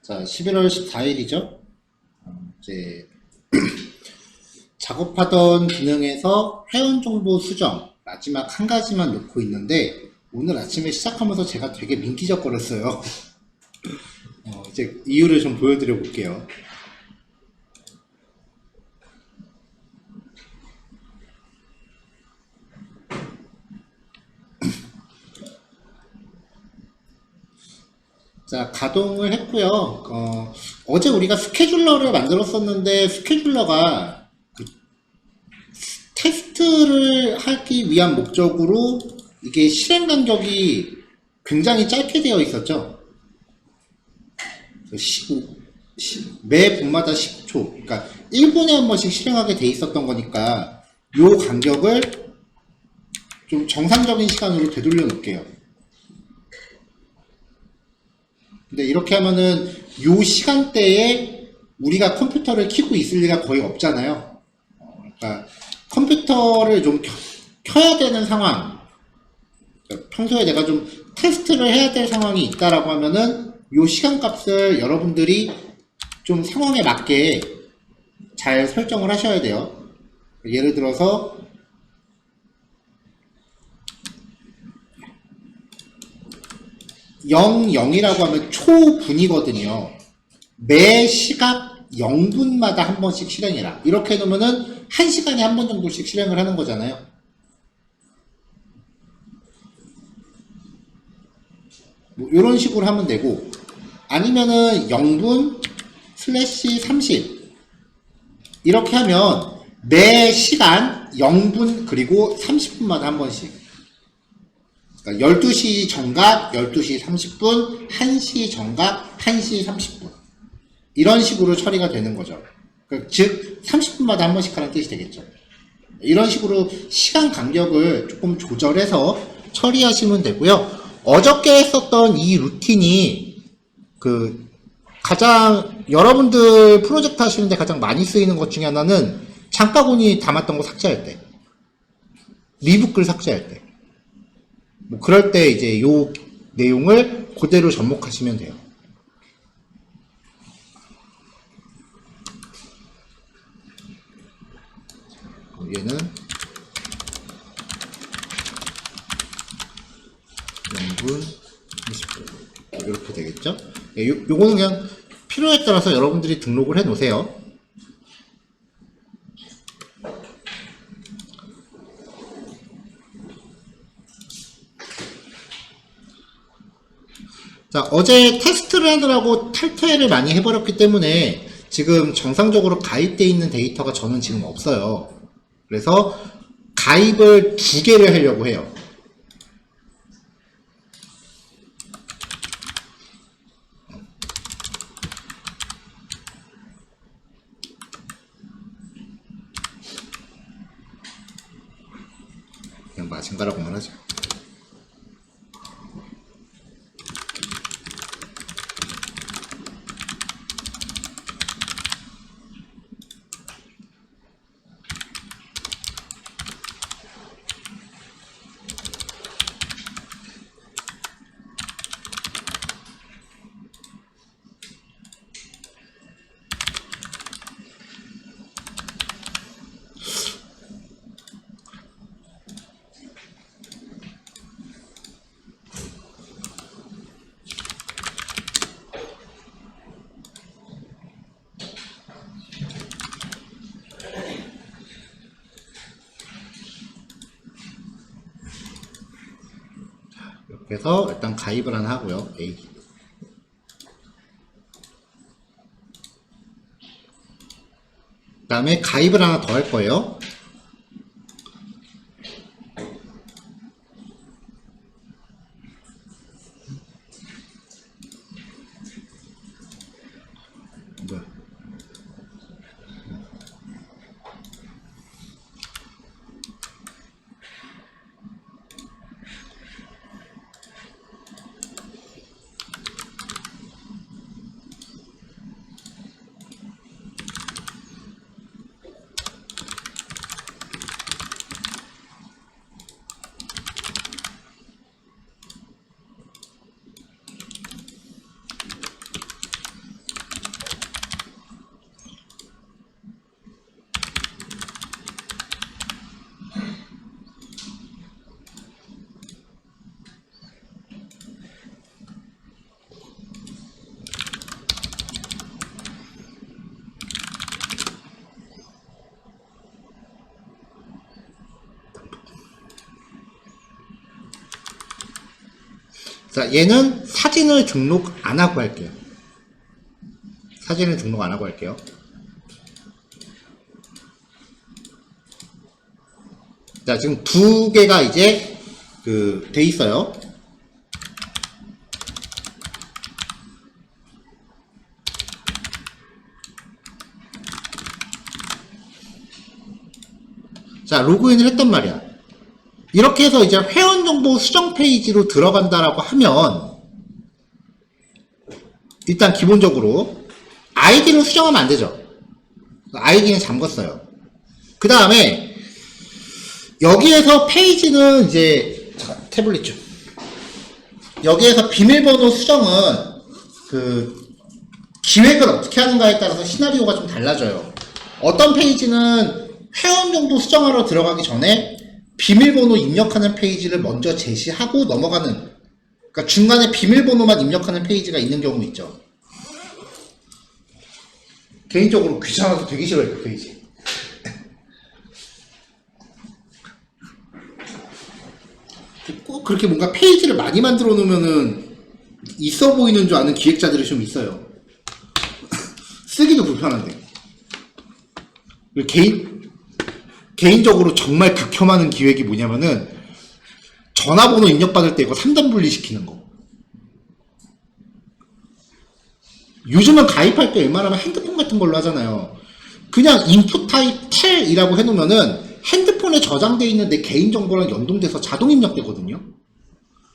자, 11월 14일이죠. 이제 작업하던 기능에서 회원 정보 수정 마지막 한 가지만 놓고 있는데 오늘 아침에 시작하면서 제가 되게 민기적거렸어요. 이제 이유를 좀 보여드려 볼게요. 자, 가동을 했고요. 어제 우리가 스케줄러를 만들었었는데 스케줄러가 그 테스트를 하기 위한 목적으로 이게 실행 간격이 굉장히 짧게 되어 있었죠. 매 분마다 10초, 그러니까 1분에 한 번씩 실행하게 돼 있었던 거니까 요 간격을 좀 정상적인 시간으로 되돌려 놓을게요. 근데 이렇게 하면은 요 시간대에 우리가 컴퓨터를 켜고 있을 리가 거의 없잖아요. 그러니까 컴퓨터를 좀 켜야 되는 상황, 그러니까 평소에 내가 좀 테스트를 해야 될 상황이 있다라고 하면은 요 시간값을 여러분들이 좀 상황에 맞게 잘 설정을 하셔야 돼요. 예를 들어서 00이라고 하면 초분이거든요. 매 시각 0분마다 한 번씩 실행해라. 이렇게 해놓으면은 1시간에 한 번 정도씩 실행을 하는 거잖아요. 뭐 이런 식으로 하면 되고, 아니면은 0분 슬래시 30 이렇게 하면 매 시간 0분 그리고 30분마다 한 번씩, 그러니까 12시 정각 12시 30분, 1시 정각 1시 30분 이런 식으로 처리가 되는 거죠. 그러니까 즉 30분마다 한 번씩 하는 뜻이 되겠죠. 이런 식으로 시간 간격을 조금 조절해서 처리하시면 되고요. 어저께 했었던 이 루틴이 그 가장 여러분들 프로젝트 하시는데 가장 많이 쓰이는 것 중에 하나는 장바구니 담았던 거 삭제할 때, 리북글 삭제할 때, 뭐 그럴 때 이제 요 내용을 그대로 접목하시면 돼요. 얘는 0분 20분 이렇게 되겠죠. 요거는 그냥 필요에 따라서 여러분들이 등록을 해 놓으세요. 자, 어제 테스트를 하느라고 탈퇴를 많이 해버렸기 때문에 지금 정상적으로 가입되어 있는 데이터가 저는 지금 없어요. 그래서 가입을 2개를 하려고 해요. 그냥 마찬가지라고만 하죠. 그래서 일단 가입을 하나 하고요. A. 그 다음에 가입을 하나 더 할 거예요. 뭐야? 자, 얘는 사진을 등록 안 하고 할게요. 사진을 등록 안 하고 할게요. 자, 지금 두 개가 이제 돼 있어요. 자, 로그인을 했단 말이야. 이렇게 해서 이제 회원정보 수정 페이지로 들어간다라고 하면 일단 기본적으로 아이디를 수정하면 안 되죠. 아이디는 잠궜어요. 그 다음에 여기에서 페이지는 이제 태블릿 좀 여기에서 비밀번호 수정은 기획을 어떻게 하는가에 따라서 시나리오가 좀 달라져요. 어떤 페이지는 회원정보 수정하러 들어가기 전에 비밀번호 입력하는 페이지를 먼저 제시하고 넘어가는, 그러니까 중간에 비밀번호만 입력하는 페이지가 있는 경우 있죠. 개인적으로 귀찮아서 되게 싫어요, 그 페이지. 꼭 그렇게 뭔가 페이지를 많이 만들어 놓으면은 있어 보이는 줄 아는 기획자들이 좀 있어요. 쓰기도 불편한데. 개인적으로 정말 극혐하는 기획이 뭐냐면은 전화번호 입력받을 때 이거 3단 분리시키는 거. 요즘은 가입할 때 웬만하면 핸드폰 같은 걸로 하잖아요. 그냥 인풋 타입 텔이라고 해놓으면은 핸드폰에 저장되어 있는 내 개인정보랑 연동돼서 자동 입력되거든요.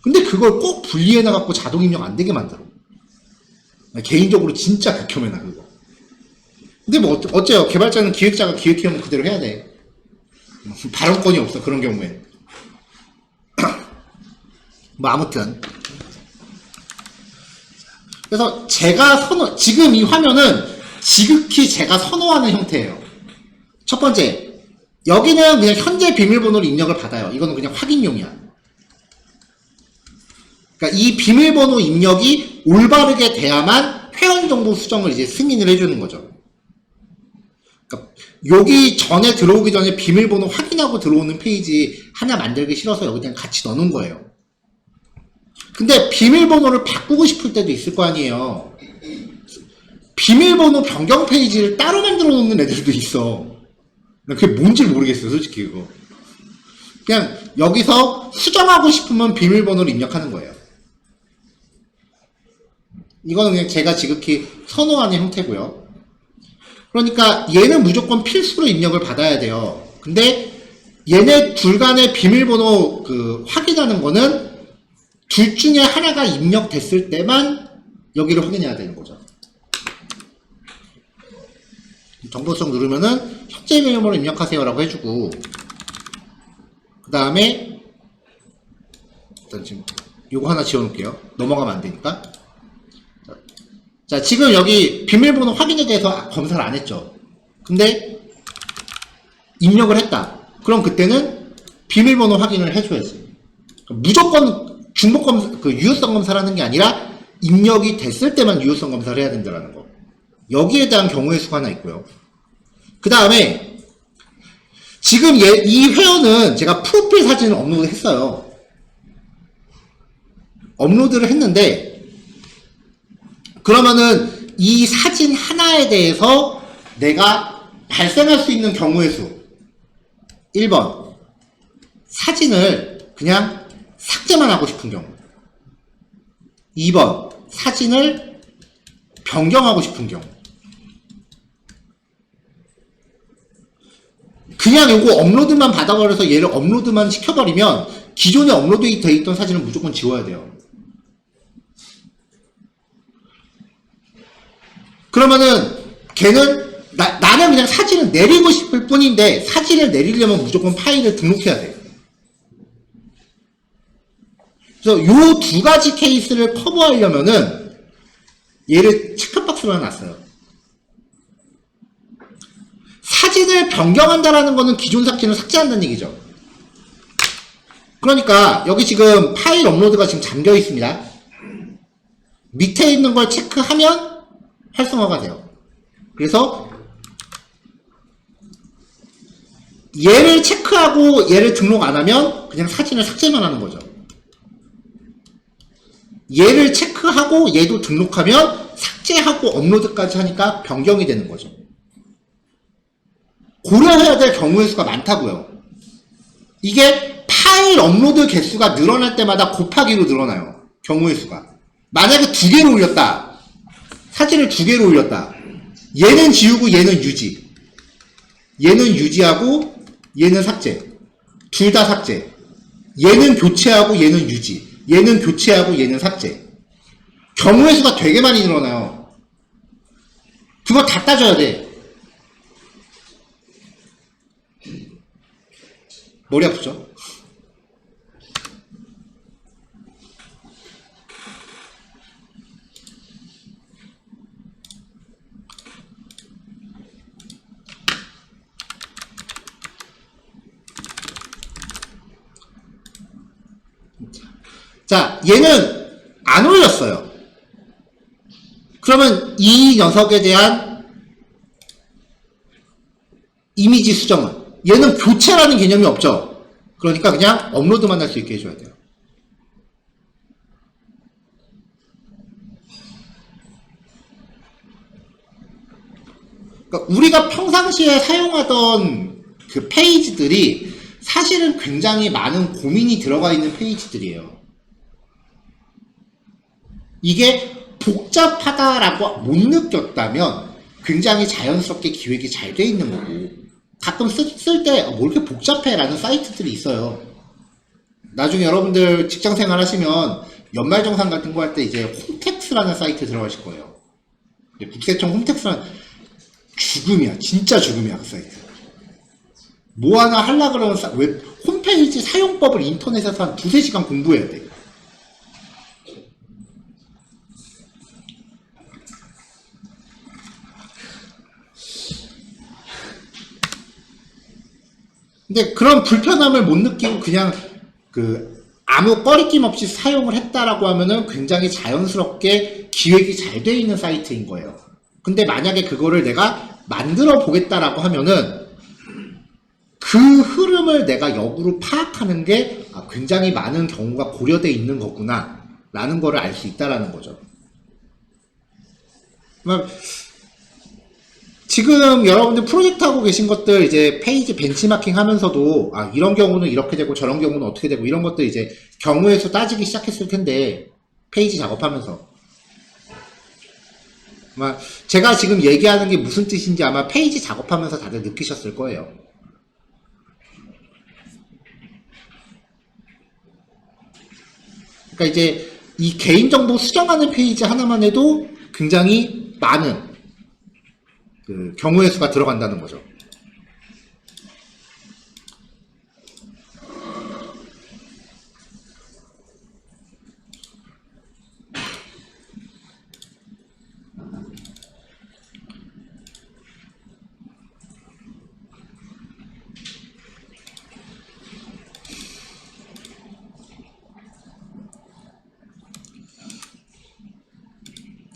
근데 그걸 꼭 분리해놔갖고 자동 입력 안 되게 만들어. 개인적으로 진짜 극혐해나 그거. 근데 뭐 어째요? 개발자는 기획자가 기획해오면 그대로 해야 돼. 발언권이 없어, 그런 경우에. 뭐 아무튼 그래서 제가 지금 이 화면은 지극히 제가 선호하는 형태예요. 첫 번째, 여기는 그냥 현재 비밀번호를 입력을 받아요. 이거는 그냥 확인용이야. 그러니까 이 비밀번호 입력이 올바르게 돼야만 회원정보 수정을 이제 승인을 해주는 거죠. 그러니까 여기 전에 들어오기 전에 비밀번호 확인하고 들어오는 페이지 하나 만들기 싫어서 여기 그냥 같이 넣어놓은 거예요. 근데 비밀번호를 바꾸고 싶을 때도 있을 거 아니에요. 비밀번호 변경 페이지를 따로 만들어 놓는 애들도 있어. 그게 뭔지 모르겠어요, 솔직히 그거. 그냥 여기서 수정하고 싶으면 비밀번호를 입력하는 거예요. 이거는 그냥 제가 지극히 선호하는 형태고요. 그러니까 얘는 무조건 필수로 입력을 받아야 돼요. 근데 얘네 둘 간의 비밀번호 확인하는 거는 둘 중에 하나가 입력됐을 때만 여기를 확인해야 되는 거죠. 정보 수정 누르면은 현재 비밀번호 입력하세요 라고 해주고, 그 다음에 일단 지금 요거 하나 지워놓을게요. 넘어가면 안 되니까. 자, 지금 여기 비밀번호 확인에 대해서 검사를 안 했죠. 근데 입력을 했다. 그럼 그때는 비밀번호 확인을 해줘야지. 무조건 중복 검사, 유효성 검사를 하는 게 아니라 입력이 됐을 때만 유효성 검사를 해야 된다는 거. 여기에 대한 경우의 수가 하나 있고요. 그 다음에 지금 이 회원은 제가 프로필 사진을 업로드 했어요. 업로드를 했는데 그러면은 이 사진 하나에 대해서 내가 발생할 수 있는 경우의 수 1번 사진을 그냥 삭제만 하고 싶은 경우, 2번 사진을 변경하고 싶은 경우. 그냥 요거 업로드만 받아버려서 얘를 업로드만 시켜버리면 기존에 업로드 돼 있던 사진은 무조건 지워야 돼요. 그러면은 걔는 나는 그냥 사진을 내리고 싶을 뿐인데 사진을 내리려면 무조건 파일을 등록해야 돼. 그래서 요 두 가지 케이스를 커버하려면은 얘를 체크박스로 해놨어요. 사진을 변경한다라는 거는 기존 사진을 삭제한다는 얘기죠. 그러니까 여기 지금 파일 업로드가 지금 잠겨 있습니다. 밑에 있는 걸 체크하면 활성화가 돼요. 그래서 얘를 체크하고 얘를 등록 안 하면 그냥 사진을 삭제만 하는 거죠. 얘를 체크하고 얘도 등록하면 삭제하고 업로드까지 하니까 변경이 되는 거죠. 고려해야 될 경우의 수가 많다고요. 이게 파일 업로드 개수가 늘어날 때마다 곱하기로 늘어나요. 경우의 수가. 만약에 2개를 올렸다. 사진을 2개를 올렸다. 얘는 지우고 얘는 유지. 얘는 유지하고 얘는 삭제. 둘 다 삭제. 얘는 교체하고 얘는 유지. 얘는 교체하고 얘는 삭제. 경우의 수가 되게 많이 늘어나요. 그거 다 따져야 돼. 머리 아프죠? 자, 얘는 안 올렸어요. 그러면 이 녀석에 대한 이미지 수정은 얘는 교체라는 개념이 없죠. 그러니까 그냥 업로드만 할 수 있게 해줘야 돼요. 그러니까 우리가 평상시에 사용하던 그 페이지들이 사실은 굉장히 많은 고민이 들어가 있는 페이지들이에요. 이게 복잡하다라고 못 느꼈다면 굉장히 자연스럽게 기획이 잘 돼 있는 거고, 가끔 쓸 때 뭐 이렇게 복잡해 라는 사이트들이 있어요. 나중에 여러분들 직장생활 하시면 연말정산 같은 거 할 때 이제 홈택스라는 사이트 들어가실 거예요. 국세청 홈택스는 죽음이야. 진짜 죽음이야. 그 사이트. 뭐 하나 하려고 그러면 홈페이지 사용법을 인터넷에서 한 2-3시간 공부해야 돼. 근데 그런 불편함을 못 느끼고 그냥 아무 꺼리낌 없이 사용을 했다라고 하면은 굉장히 자연스럽게 기획이 잘 돼 있는 사이트인 거예요. 근데 만약에 그거를 내가 만들어 보겠다라고 하면은 그 흐름을 내가 역으로 파악하는 게 굉장히 많은 경우가 고려되어 있는 거구나 라는 거를 알 수 있다라는 거죠. 지금 여러분들 프로젝트 하고 계신 것들 이제 페이지 벤치마킹 하면서도 이런 경우는 이렇게 되고 저런 경우는 어떻게 되고 이런 것들 이제 경우의 수 따지기 시작했을 텐데, 페이지 작업하면서 아마 제가 지금 얘기하는 게 무슨 뜻인지 아마 페이지 작업하면서 다들 느끼셨을 거예요. 그러니까 이제 이 개인정보 수정하는 페이지 하나만 해도 굉장히 많은 경우의 수가 들어간다는 거죠.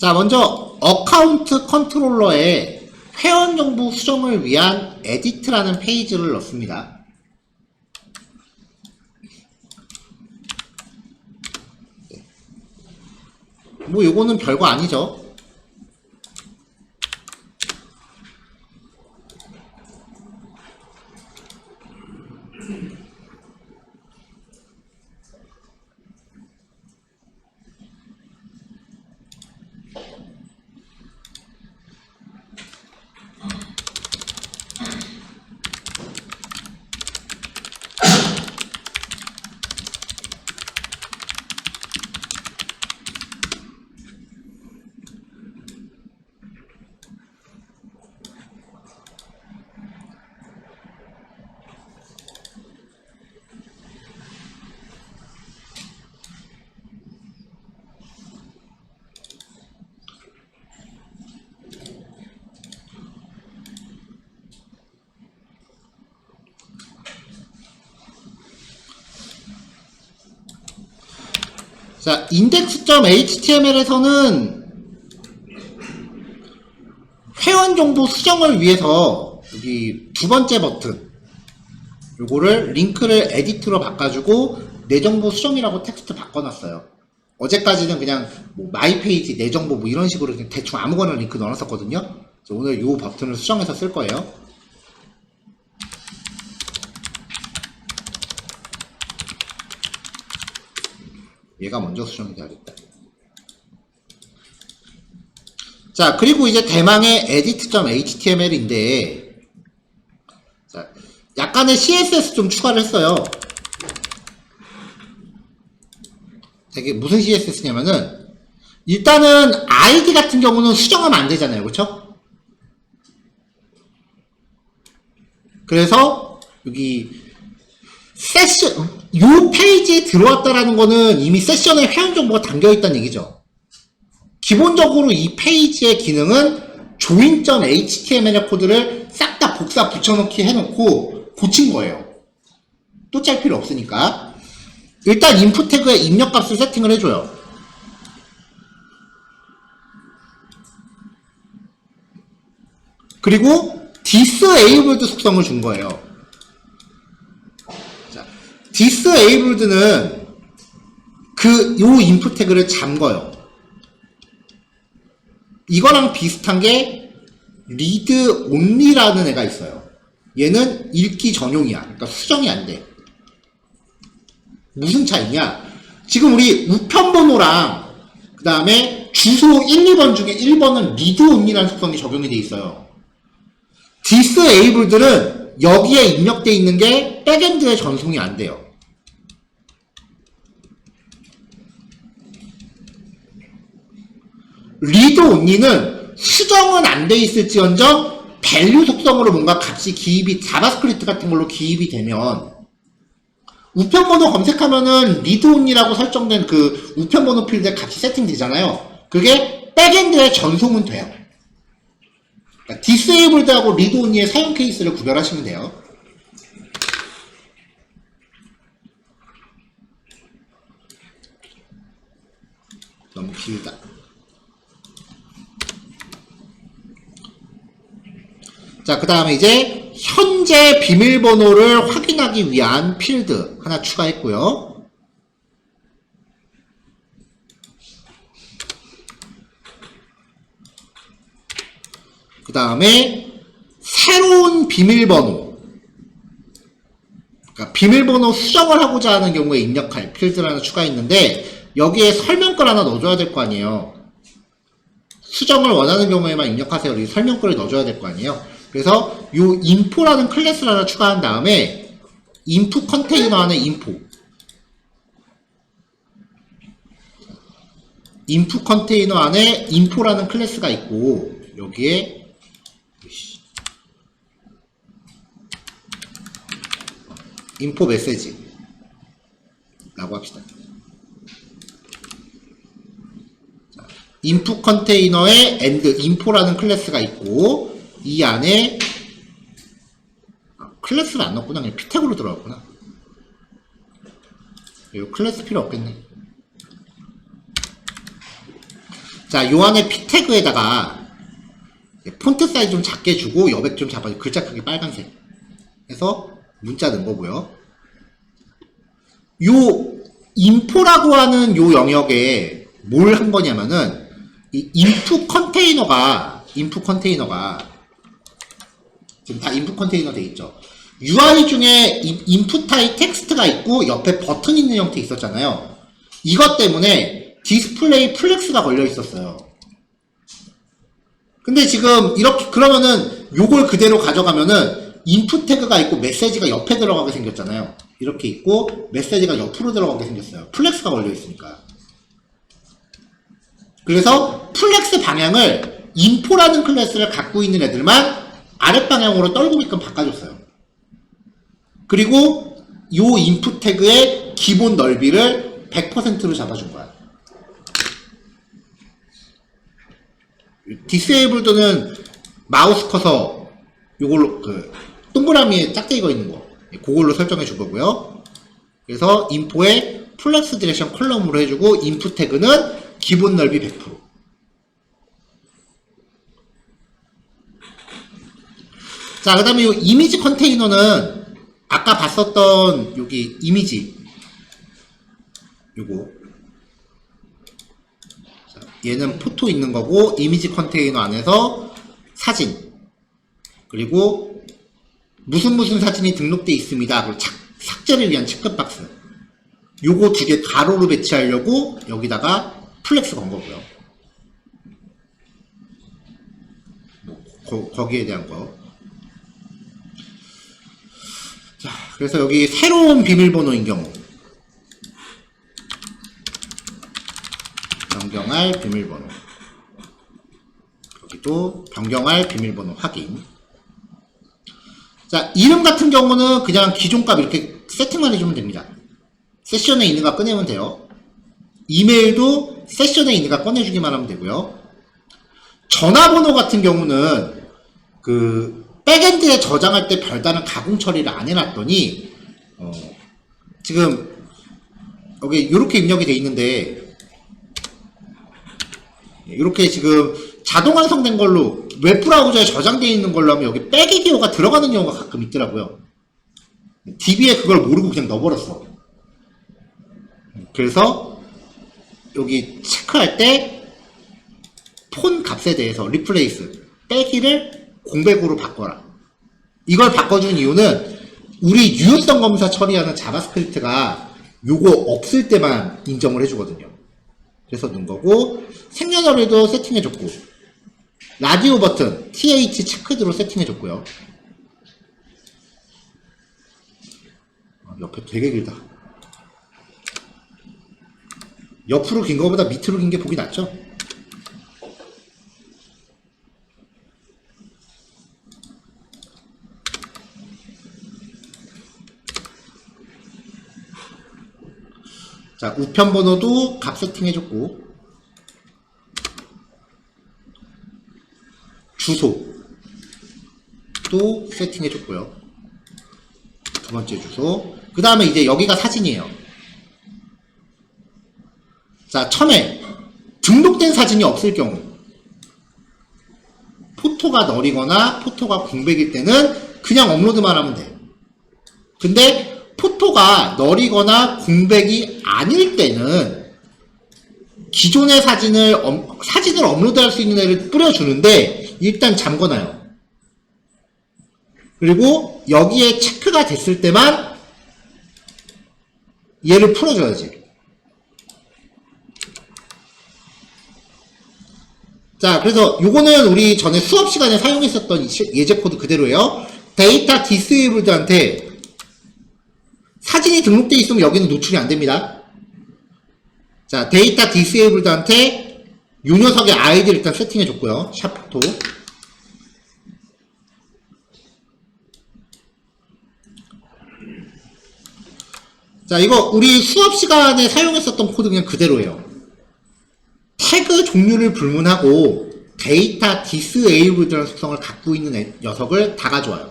자, 먼저 어카운트 컨트롤러에 회원정보 수정을 위한 에디트라는 페이지를 넣습니다. 뭐 요거는 별거 아니죠. 자, index.html에서는 회원 정보 수정을 위해서 여기 두 번째 버튼 요거를 링크를 에디트로 바꿔주고 내 정보 수정이라고 텍스트 바꿔놨어요. 어제까지는 그냥 뭐 마이 페이지, 내 정보 뭐 이런 식으로 그냥 대충 아무거나 링크 넣어놨었거든요. 그래서 오늘 이 버튼을 수정해서 쓸 거예요. 얘가 먼저 수정이 돼야겠다. 자, 그리고 이제 대망의 edit.html인데, 자, 약간의 CSS 좀 추가를 했어요. 이게 무슨 CSS냐면은, 일단은 ID 같은 경우는 수정하면 안 되잖아요. 그렇죠? 그래서 여기 세션, 요 페이지에 들어왔다라는 거는 이미 세션에 회원 정보가 담겨 있다는 얘기죠. 기본적으로 이 페이지의 기능은 join.html 코드를 싹 다 복사 붙여넣기 해놓고 고친 거예요. 또 짤 필요 없으니까. 일단 input 태그에 입력값을 세팅을 해줘요. 그리고 disabled도 속성을 준 거예요. 자, disabled는 요 input 태그를 잠궈요. 이거랑 비슷한 게 read only라는 애가 있어요. 얘는 읽기 전용이야. 그러니까 수정이 안 돼. 무슨 차이냐? 지금 우리 우편번호랑 그 다음에 주소 1, 2번 중에 1번은 read only라는 속성이 적용이 돼 있어요. disabled는 여기에 입력돼 있는 게 백엔드에 전송이 안 돼요. read only는 수정은 안 돼 있을지언정 밸류 속성으로 뭔가 값이 기입이 자바스크립트 같은 걸로 기입이 되면 우편번호 검색하면은 read only라고 설정된 그 우편번호 필드에 값이 세팅되잖아요. 그게 백엔드에 전송은 돼요. 그러니까 disabled하고 read only의 사용 케이스를 구별하시면 돼요. 너무 길다. 자, 그 다음에 이제 현재 비밀번호를 확인하기 위한 필드 하나 추가했고요. 그 다음에 새로운 비밀번호, 그러니까 비밀번호 수정을 하고자 하는 경우에 입력할 필드를 하나 추가했는데 여기에 설명글 하나 넣어줘야 될 거 아니에요. 수정을 원하는 경우에만 입력하세요. 여기 설명글을 넣어줘야 될 거 아니에요. 그래서 요 info라는 클래스를 하나 추가한 다음에 input 컨테이너 안에 input 컨테이너 안에 info라는 클래스가 있고 여기에 info 메시지 라고 합시다. input 컨테이너에 and info라는 클래스가 있고 이 안에 클래스를 안 넣었구나. 그냥 p 태그로 들어갔구나. 이 클래스 필요 없겠네. 자, 요 안에 p 태그에다가 폰트 사이즈 좀 작게 주고 여백 좀 잡아주고 글자 크기 빨간색 해서 문자 넣은 거고요. 요 info라고 하는 요 영역에 뭘 한 거냐면은 이 input 컨테이너가 지금 다 input 컨테이너 돼 있죠. UI 중에 input의 텍스트가 있고 옆에 버튼 있는 형태 있었잖아요. 이것 때문에 디스플레이 플렉스가 걸려 있었어요. 근데 지금 이렇게 그러면은 요걸 그대로 가져가면은 input 태그가 있고 메시지가 옆에 들어가게 생겼잖아요. 이렇게 있고 메시지가 옆으로 들어가게 생겼어요. 플렉스가 걸려 있으니까. 그래서 플렉스 방향을 info라는 클래스를 갖고 있는 애들만 아랫방향으로 떨구게끔 바꿔줬어요. 그리고 요 input 태그의 기본 넓이를 100%로 잡아준 거야. disabled는 마우스 커서 요걸로 동그라미에 짝대기가 있는 거 그걸로 설정해 준 거고요. 그래서 info에 플렉스 디렉션 컬럼으로 해주고 input 태그는 기본 넓이 100%. 자, 그 다음에 이 이미지 컨테이너는 아까 봤었던 여기 이미지 요거 얘는 포토 있는 거고, 이미지 컨테이너 안에서 사진. 그리고 무슨 사진이 등록돼 있습니다. 그리고 삭제를 위한 체크박스. 요거 두 개 가로로 배치하려고 여기다가 플렉스 건 거고요. 거기에 대한 거. 자, 그래서 여기 새로운 비밀번호인 경우. 변경할 비밀번호. 여기도 변경할 비밀번호 확인. 자, 이름 같은 경우는 그냥 기존 값 이렇게 세팅만 해주면 됩니다. 세션에 있는 거 꺼내면 돼요. 이메일도 세션에 있는 거 꺼내주기만 하면 되고요. 전화번호 같은 경우는 그 백엔드에 저장할 때 별다른 가공 처리를 안 해놨더니 지금 여기 이렇게 입력이 돼 있는데 이렇게 지금 자동 완성된 걸로 웹브라우저에 저장되어 있는 걸로 하면 여기 빼기 기호가 들어가는 경우가 가끔 있더라고요. DB에 그걸 모르고 그냥 넣어버렸어. 그래서 여기 체크할 때 폰 값에 대해서 리플레이스 빼기를 공백으로 바꿔라. 이걸 바꿔준 이유는 우리 유효성 검사 처리하는 자바스크립트가 요거 없을 때만 인정을 해주거든요. 그래서 넣은 거고, 생년월일도 세팅해줬고, 라디오 버튼 TH 체크드로 세팅해줬고요. 옆에 되게 길다. 옆으로 긴 거보다 밑으로 긴 게 보기 낫죠? 자, 우편 번호도 값 세팅해줬고, 주소도 세팅해줬고요. 두 번째 주소. 그 다음에 이제 여기가 사진이에요. 자, 처음에 등록된 사진이 없을 경우, 포토가 널이거나 포토가 공백일 때는 그냥 업로드만 하면 돼. 근데 포토가 널이거나 공백이 아닐 때는 기존의 사진을 업로드할 수 있는 애를 뿌려주는데 일단 잠궈놔요. 그리고 여기에 체크가 됐을 때만 얘를 풀어줘야지. 자, 그래서 요거는 우리 전에 수업 시간에 사용했었던 예제 코드 그대로예요. 데이터 디스에이블드한테 사진이 등록되어 있으면 여기는 노출이 안 됩니다. 자, 데이터 디스에이블드한테 요 녀석의 아이디를 일단 세팅해 줬고요. 샵포토. 자, 이거 우리 수업 시간에 사용했었던 코드 그냥 그대로예요. 태그 종류를 불문하고 데이터 디스에이블드라는 속성을 갖고 있는 녀석을 다 가져와요.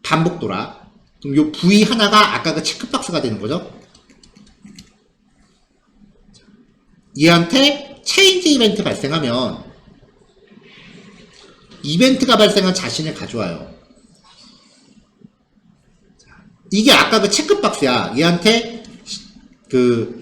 반복 돌아. 그럼 요 V 하나가 아까 그 체크박스가 되는 거죠. 얘한테 체인지 이벤트 발생하면 이벤트가 발생한 자신을 가져와요. 이게 아까 그 체크박스야. 얘한테 그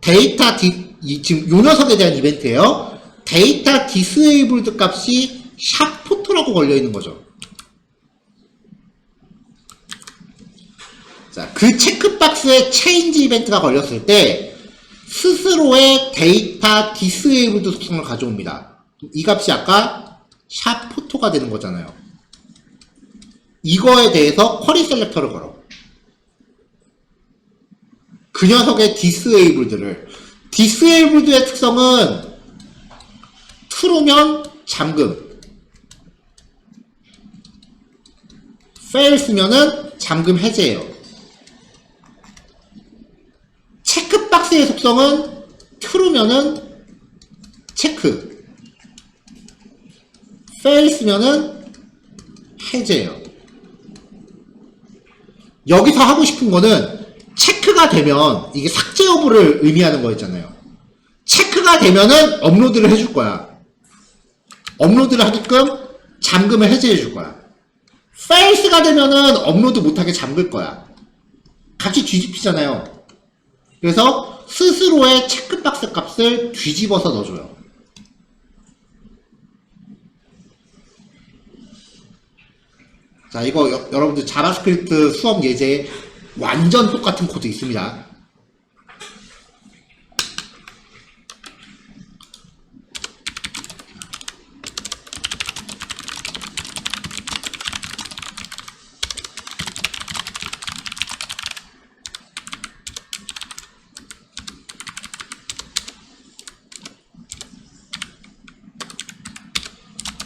데이터 지금 요 녀석에 대한 이벤트예요. 데이터 디스에이블드 값이 샵 포토라고 걸려 있는 거죠. 자, 그 체크박스에 체인지 이벤트가 걸렸을 때 스스로의 데이터 디스에이블드 속성을 가져옵니다. 이 값이 아까 샵 포토가 되는 거잖아요. 이거에 대해서 쿼리 셀렉터를 걸어. 그 녀석의 디스에이블드의 특성은 true면 잠금, false면은 잠금 해제예요. 체크박스의 속성은 true면은 체크, false면은 해제예요. 여기서 하고 싶은 거는 체크가 되면 이게 삭제 여부를 의미하는 거였잖아요. 체크가 되면은 업로드를 해줄 거야. 업로드를 하게끔 잠금을 해제해 줄 거야. false가 되면은 업로드 못하게 잠글 거야. 같이 뒤집히잖아요. 그래서 스스로의 체크박스 값을 뒤집어서 넣어줘요. 자, 이거 여러분들 자바스크립트 수업 예제에 완전 똑같은 코드 있습니다.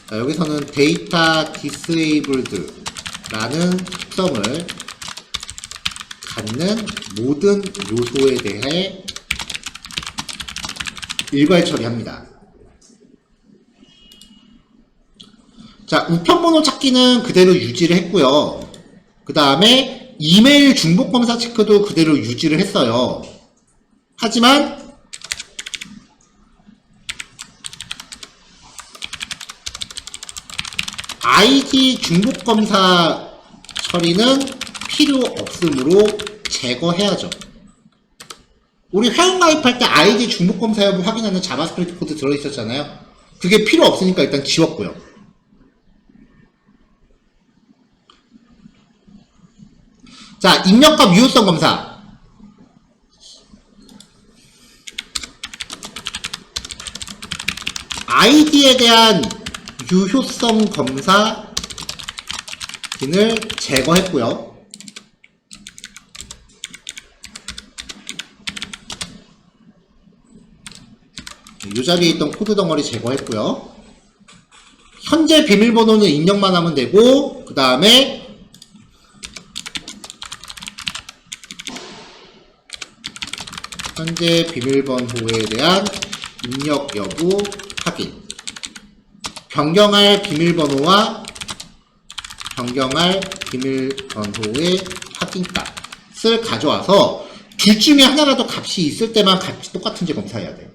자, 여기서는 데이터 디스에이블드 라는 특성을 갖는 모든 요소에 대해 일괄 처리합니다. 자, 우편번호 찾기는 그대로 유지를 했고요. 그 다음에 이메일 중복 검사 체크도 그대로 유지를 했어요. 하지만 ID 중복 검사 처리는 필요 없으므로 제거해야죠. 우리 회원가입할 때 ID 중복 검사 여부 확인하는 자바스크립트 코드 들어있었잖아요. 그게 필요 없으니까 일단 지웠고요. 자, 입력값 유효성 검사. ID에 대한 유효성 검사 을 제거했고요. 이 자리에 있던 코드 덩어리 제거했고요. 현재 비밀번호는 입력만 하면 되고, 그 다음에 현재 비밀번호에 대한 입력 여부 확인. 변경할 비밀번호와 변경할 비밀번호의 확인값을 가져와서 둘 중에 하나라도 값이 있을 때만 값이 똑같은지 검사해야 돼요.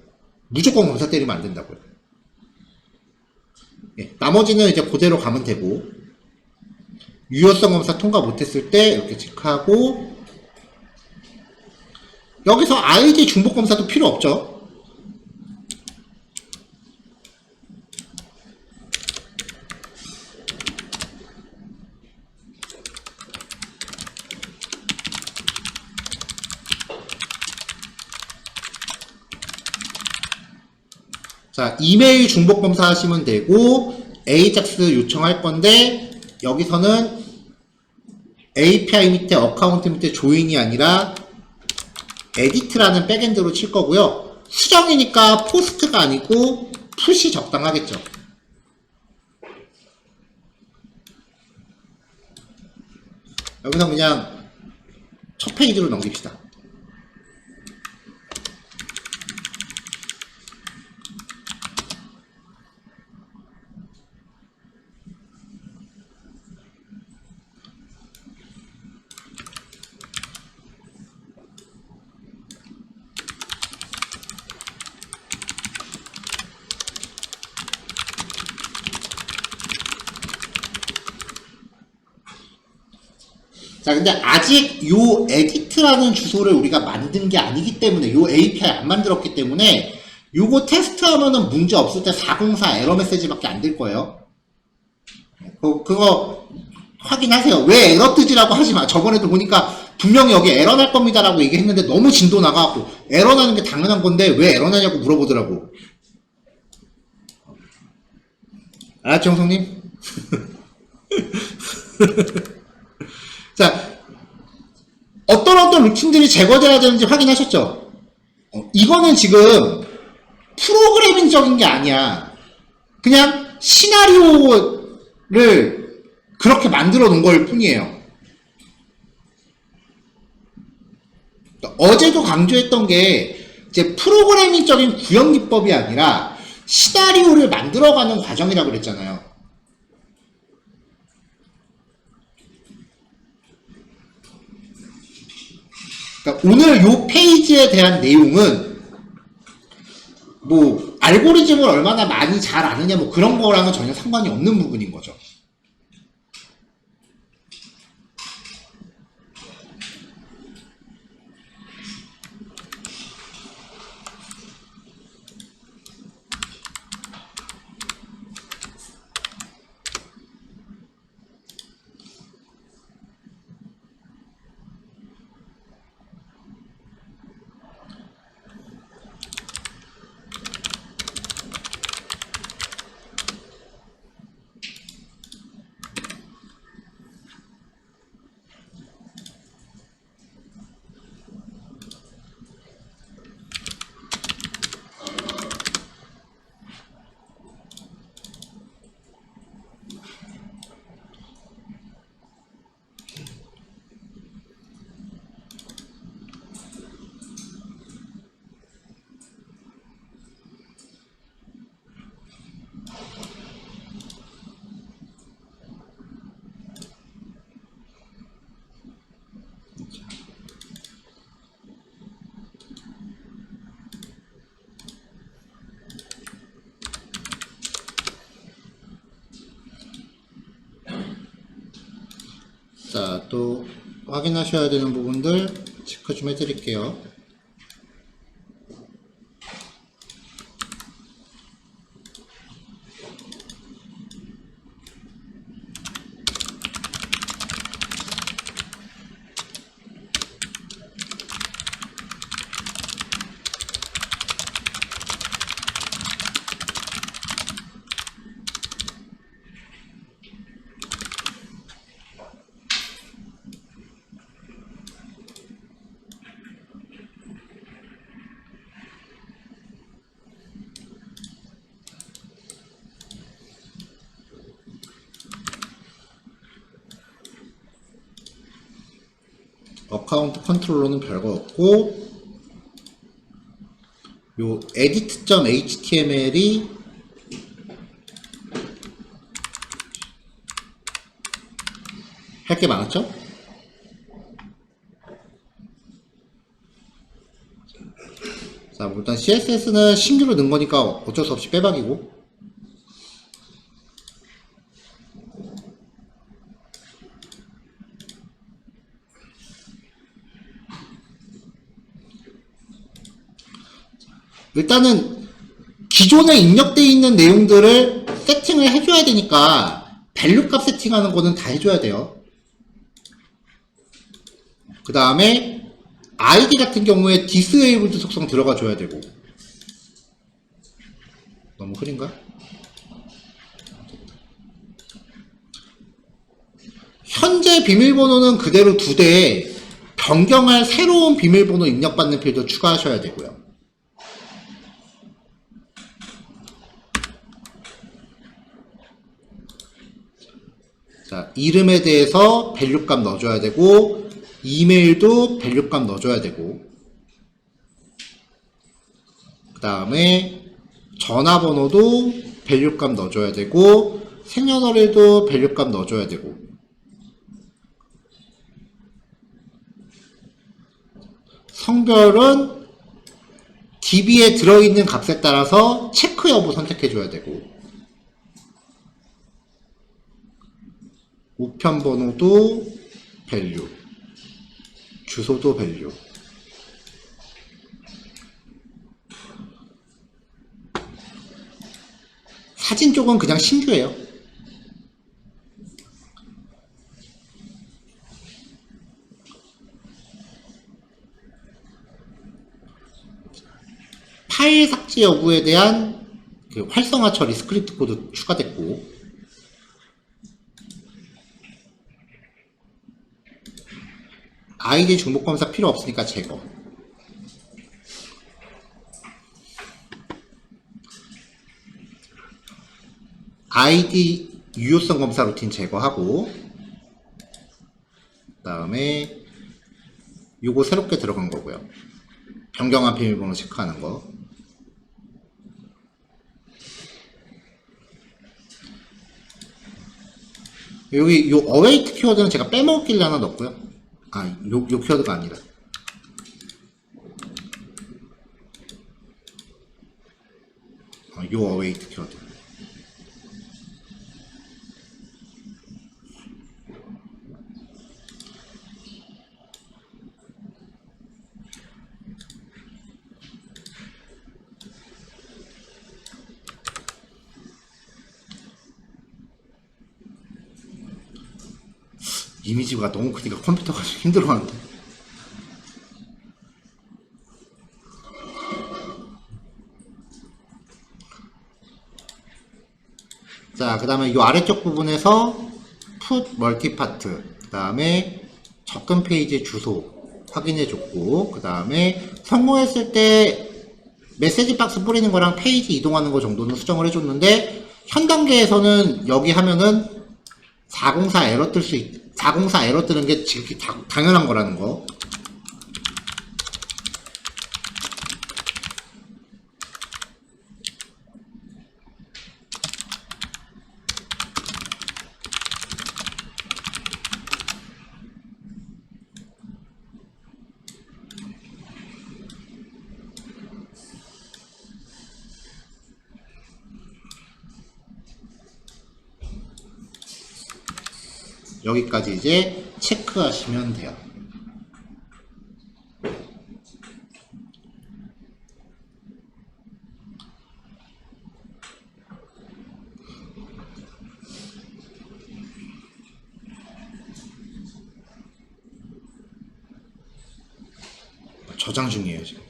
무조건 검사 때리면 안 된다고요. 예, 나머지는 이제 그대로 가면 되고, 유효성 검사 통과 못했을 때 이렇게 체크하고, 여기서 ID 중복 검사도 필요 없죠. 자, 이메일 중복 검사 하시면 되고, AJAX 요청할 건데, 여기서는 API 밑에 어카운트 밑에 조인이 아니라 에디트라는 백엔드로 칠 거고요. 수정이니까 포스트가 아니고 푸시 적당하겠죠. 여기서 그냥 첫 페이지로 넘깁시다. 자, 근데 아직 요 edit라는 주소를 우리가 만든 게 아니기 때문에, 요 API 안 만들었기 때문에 요거 테스트하면은 문제 없을 때 404 에러 메시지밖에 안 될 거예요. 그거 확인하세요. 왜 에러 뜨지라고 하지 마. 저번에도 보니까 분명히 여기 에러 날 겁니다라고 얘기했는데 너무 진도 나가고 에러 나는 게 당연한 건데 왜 에러 나냐고 물어보더라고. 알았죠, 형성님? 자, 어떤 루틴들이 제거돼야 되는지 확인하셨죠? 이거는 지금 프로그래밍적인 게 아니야. 그냥 시나리오를 그렇게 만들어 놓은 걸 뿐이에요. 어제도 강조했던 게 이제 프로그래밍적인 구현 기법이 아니라 시나리오를 만들어가는 과정이라고 그랬잖아요. 그러니까 오늘 요 페이지에 대한 내용은 뭐 알고리즘을 얼마나 많이 잘 아느냐 뭐 그런 거랑은 전혀 상관이 없는 부분인 거죠. 자, 또 확인하셔야 되는 부분들 체크 좀 해드릴게요. 어카운트 컨트롤러는 별거 없고, 요 edit.html이 할 게 많았죠? 자, 일단 CSS는 신규로 넣은 거니까 어쩔 수 없이 빼박이고, 일단은 기존에 입력되어 있는 내용들을 세팅을 해줘야 되니까 밸류 값 세팅하는 거는 다 해줘야 돼요. 그 다음에 ID 같은 경우에 디스에이블드 속성 들어가 줘야 되고. 너무 흐린가? 현재 비밀번호는 그대로 2대, 변경할 새로운 비밀번호 입력받는 필드 추가하셔야 되고요. 자, 이름에 대해서 밸류값 넣어줘야 되고, 이메일도 밸류값 넣어줘야 되고, 그 다음에 전화번호도 밸류값 넣어줘야 되고, 생년월일도 밸류값 넣어줘야 되고, 성별은 DB에 들어있는 값에 따라서 체크 여부 선택해줘야 되고, 우편번호도 밸류, 주소도 밸류. 사진 쪽은 그냥 신규예요. 파일 삭제 여부에 대한 그 활성화 처리 스크립트 코드 추가됐고, 아이디 중복 검사 필요 없으니까 제거. 아이디 유효성 검사 루틴 제거하고, 그 다음에 요거 새롭게 들어간 거고요. 변경한 비밀번호 체크하는 거. 여기 요 await 키워드는 제가 빼먹길래 하나 넣었고요. 아, 요 키워드가 아니라. 요 await 키워드. 이미지가 너무 크니까 컴퓨터가 좀 힘들어하는데. 자, 그 다음에 이 아래쪽 부분에서 put 멀티파트, 그 다음에 접근 페이지 주소 확인해줬고, 그 다음에 성공했을 때 메시지 박스 뿌리는 거랑 페이지 이동하는 거 정도는 수정을 해줬는데, 현 단계에서는 여기 하면은 404 에러 뜰 수 404 에러 뜨는 게 지극히 당연한 거라는 거. 여기까지 이제 체크하시면 돼요. 저장 중이에요 지금.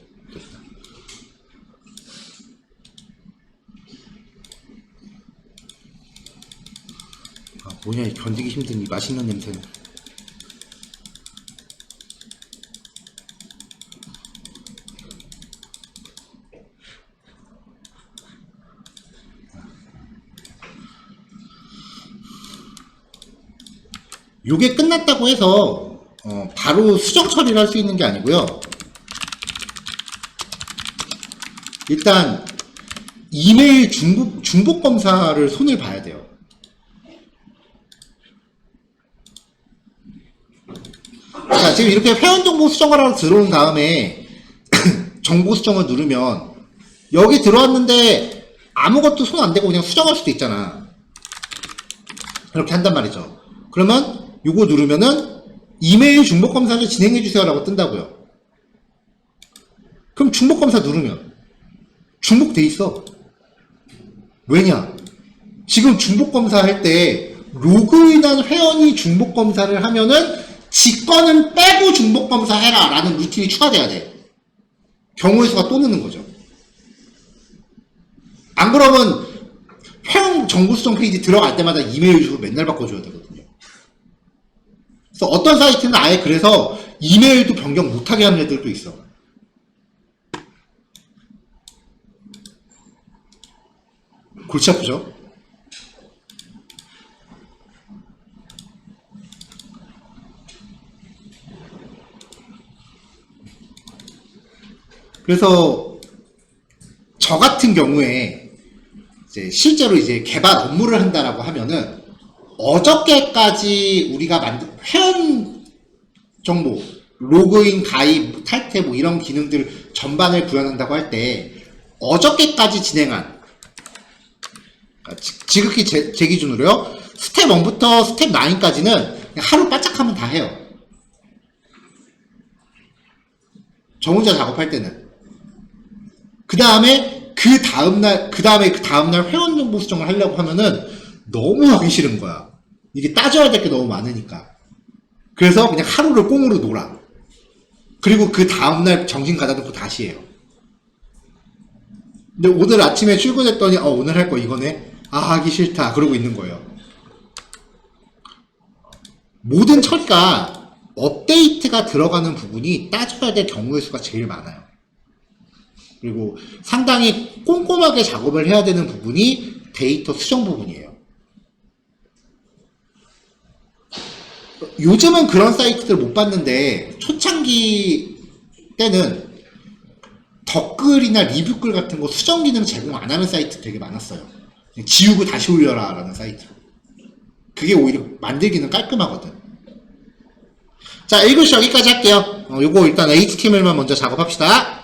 아 뭐냐 이 견디기 힘든 이 맛있는 냄새는. 요게 끝났다고 해서 바로 수정 처리를 할 수 있는 게 아니고요. 일단 이메일 중복 검사를 손을 봐야 돼요. 자, 지금 이렇게 회원 정보 수정을 하러 들어온 다음에 정보 수정을 누르면 여기 들어왔는데 아무것도 손 안 대고 그냥 수정할 수도 있잖아. 이렇게 한단 말이죠. 그러면 요거 누르면은 이메일 중복 검사를 진행해 주세요 라고 뜬다고요. 그럼 중복 검사 누르면 중복돼 있어. 왜냐? 지금 중복 검사할 때 로그인한 회원이 중복 검사를 하면은 지 거는 빼고 중복 검사해라 라는 루틴이 추가돼야 돼. 경우의 수가 또 느는 거죠. 안 그러면 회원 정보 수정 페이지 들어갈 때마다 이메일 주소를 맨날 바꿔줘야 되거든요. 그래서 어떤 사이트는 아예 그래서 이메일도 변경 못하게 하는 애들도 있어. 골치 아프죠? 그래서 저 같은 경우에 이제 실제로 이제 개발 업무를 한다라고 하면은 어저께까지 우리가 만든 회원 정보, 로그인, 가입, 탈퇴 뭐 이런 기능들 전반을 구현한다고 할 때 어저께까지 진행한 지극히 제 기준으로요. 스텝 1부터 스텝 9까지는 하루 바짝하면 다 해요. 저 혼자 작업할 때는. 그 다음에 그 다음날 회원 정보 수정을 하려고 하면은 너무 하기 싫은 거야. 이게 따져야 될 게 너무 많으니까. 그래서 그냥 하루를 꽁으로 놀아. 그리고 그 다음날 정신 가다 놓고 다시 해요. 근데 오늘 아침에 출근했더니 오늘 할 거 이거네? 하기 싫다. 그러고 있는 거예요. 모든 처리가 업데이트가 들어가는 부분이 따져야 될 경우의 수가 제일 많아요. 그리고 상당히 꼼꼼하게 작업을 해야 되는 부분이 데이터 수정 부분이에요. 요즘은 그런 사이트들 못 봤는데 초창기 때는 댓글이나 리뷰글 같은 거 수정 기능 제공 안 하는 사이트 되게 많았어요. 지우고 다시 올려라 라는 사이트. 그게 오히려 만들기는 깔끔하거든. 자, 1교시 여기까지 할게요. 요거 일단 HTML만 먼저 작업합시다.